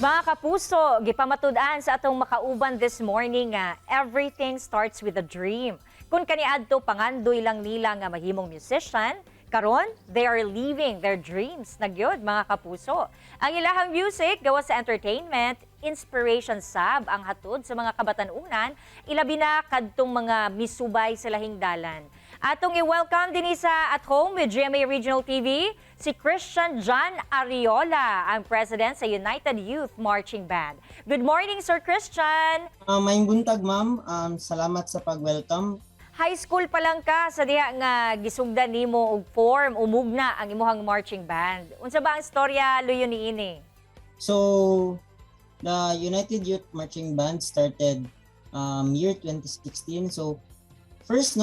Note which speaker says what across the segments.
Speaker 1: Mga kapuso, gipamatud-an sa atong makauban this morning nga everything starts with a dream. Kung kaniadto pangandoy lang nila nga mahimong musician, karon they are living their dreams na gyud mga kapuso. Ang ilahang music gawa sa entertainment, inspiration sab ang hatod sa mga kabatanunan, ilabi na kadtong mga misubay sa lahing dalan. Atong i-welcome din sa At Home with GMA Regional TV, si Christian John Ariola, ang president sa United Youth Marching Band. Good morning, Sir Christian!
Speaker 2: Maayong buntag, ma'am. Salamat sa pag-welcome.
Speaker 1: High school pa lang ka sa diha nga gisugdan nimo og form umugna ang imuhang marching band. Unsa ba ang istorya luyo niini?
Speaker 2: So, the United Youth Marching Band started year 2016. So, first,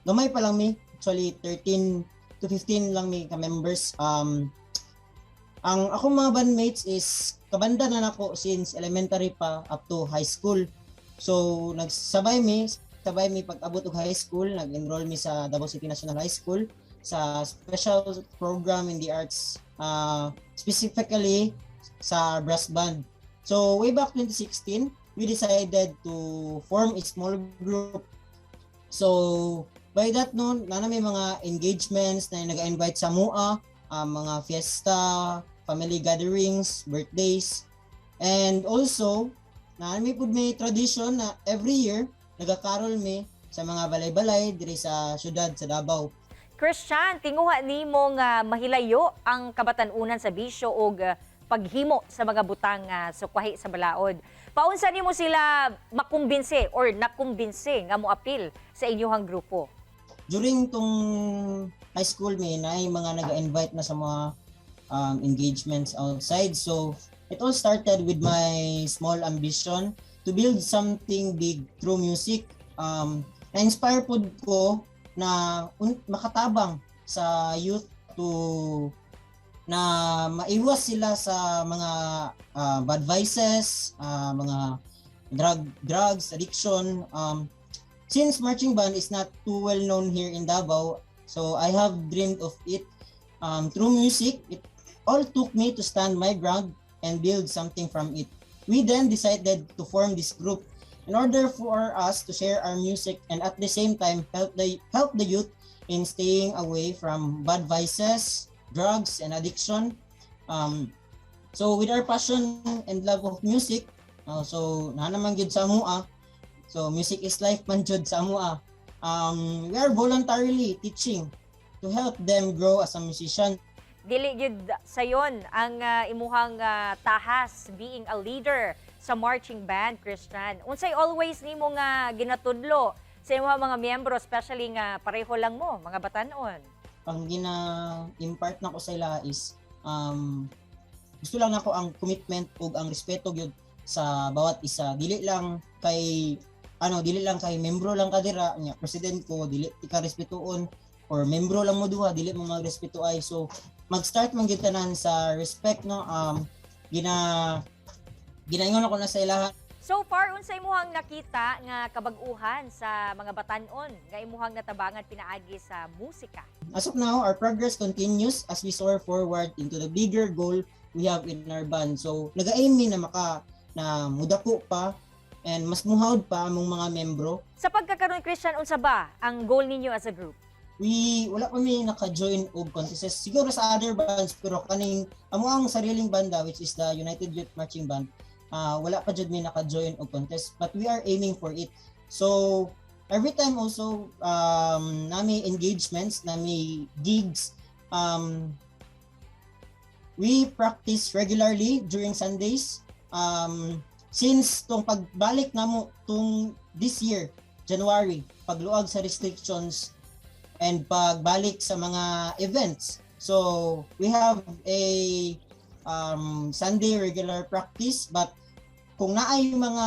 Speaker 2: gamay pa lang mi. Actually, 13 to 15 lang mi ka-members. Ang akong mga bandmates is kabanda na nako since elementary pa up to high school. So, sabay mi pag-abot og high school, nag-enroll mi sa Davao City National High School sa special program in the arts, specifically sa brass band. So, way back 2016, we decided to form a small group. So, by that noon, na may mga engagements na nag-invite sa MUA, mga fiesta, family gatherings, birthdays, and also, may tradition na every year, nagakarol mi sa mga balay-balay diri sa syudad sa Davao.
Speaker 1: Christian, tinguha nimo nga mahilayo ang kabatanunan sa bisyo og paghimo sa mga butang sukwahi sa balaod. Paunsa nimo sila makumbinse or nakumbinse nga moapil sa inyong grupo?
Speaker 2: During tong high school mi na mga naga-invite na sa mga engagements outside. So it all started with my small ambition to build something big through music. Na-inspire po ko na makatabang sa youth to na maiwas sila sa mga bad vices, mga drugs, addiction. Since marching band is not too well known here in Davao, so I have dreamed of it through music. It all took me to stand my ground and build something from it. We then decided to form this group in order for us to share our music and at the same time help the youth in staying away from bad vices, drugs, and addiction. So with our passion and love of music, so naman gyud sa MUA, so music is life man jud sa MUA. We are voluntarily teaching to help them grow as a musician.
Speaker 1: Dili gyud sayon ang imuhang tahas being a leader sa marching band, Christian. Unsay always nimo nga ginatudlo sa imuhang mga miyembro, especially nga pareho lang mo, mga batanon?
Speaker 2: Ang gina-impart na ko sa ila is gusto lang nako ang commitment ug ang respeto gyud sa bawat isa. Dili lang kay membro lang ka dira, nya president ko dili ka respetuon, or membro lang mo duha dili mo magrespeto ay. So mag-start man gyud tanan sa respect, no. Ginaingon ako na sa ilaha.
Speaker 1: So far, unsay imuhang nakita nga kabag-uhan sa mga batanon nga imuhang natabangan pinaagi sa musika?
Speaker 2: As of now, our progress continues as we soar forward into the bigger goal we have in our band. So nag-aim mi na mudako pa and mas muhawd pa among mga membro.
Speaker 1: Sa pagkakaroon, Christian, unsa ba ang goal ninyo as a group?
Speaker 2: Wala kami naka-join og contests. Siguro sa other bands, pero kaning amo ang sariling banda, which is the United Youth Marching Band, wala pa jud mi naka-join og contest, but we are aiming for it. So every time also nami engagements, nami gigs, we practice regularly during Sundays. Since tong pagbalik namo tung this year, January, pagluag sa restrictions and pagbalik sa mga events. So we have a Sunday regular practice, but kung naay mga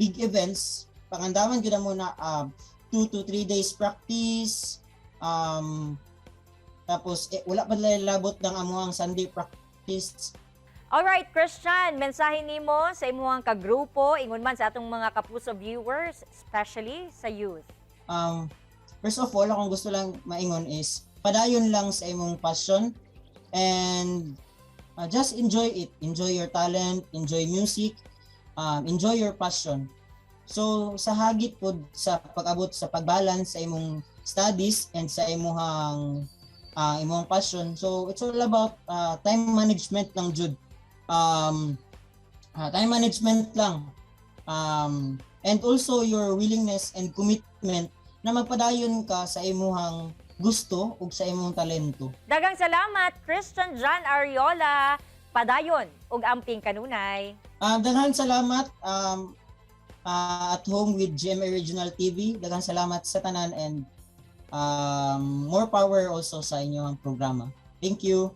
Speaker 2: big events, pangandaman gyud mo na 2 to 3 days practice. Tapos wala pa labot ng amuang Sunday practice.
Speaker 1: Alright, Christian, mensahe nimo sa imuhang kagrupo, ingon man sa atong mga kapuso viewers, especially sa youth.
Speaker 2: First of all, akong gusto lang maingon is padayon lang sa imong passion and just enjoy it. Enjoy your talent, enjoy music, enjoy your passion. So sa hagit pod sa pag-abot sa pagbalance sa imong studies and sa imong passion. So it's all about time management lang jud. Time management lang. And also your willingness and commitment na magpadayon ka sa imong gusto ug sa imong talento.
Speaker 1: Daghang salamat, Christian John Ariola. Padayon ug amping kanunay.
Speaker 2: Daghang salamat at home with GMA Regional TV. Daghang salamat sa tanan and more power also sa inyong programa. Thank you.